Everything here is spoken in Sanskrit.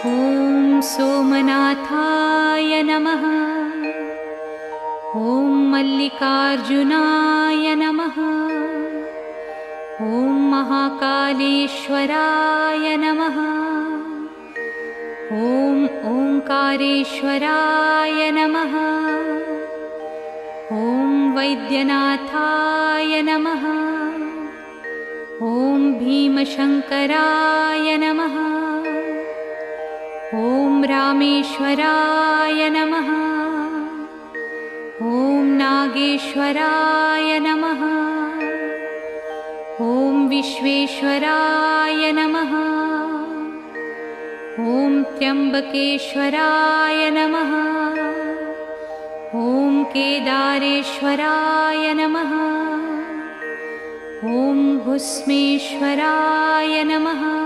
ॐ सोमनाथाय नमः। ॐ मल्लिकार्जुनाय नमः। ॐ महाकालेश्वराय नमः। ॐ ओंकारेश्वराय नमः। ॐ वैद्यनाथाय नमः। ॐ भीमशंकराय नमः। ॐ रामेश्वराय नमः। ॐ नागेश्वराय नमः। ॐ विश्वेश्वराय नमः। ॐ त्र्यंबकेश्वराय नमः। ॐ केदारेश्वराय नमः। ॐ भुस्मेश्वराय नमः।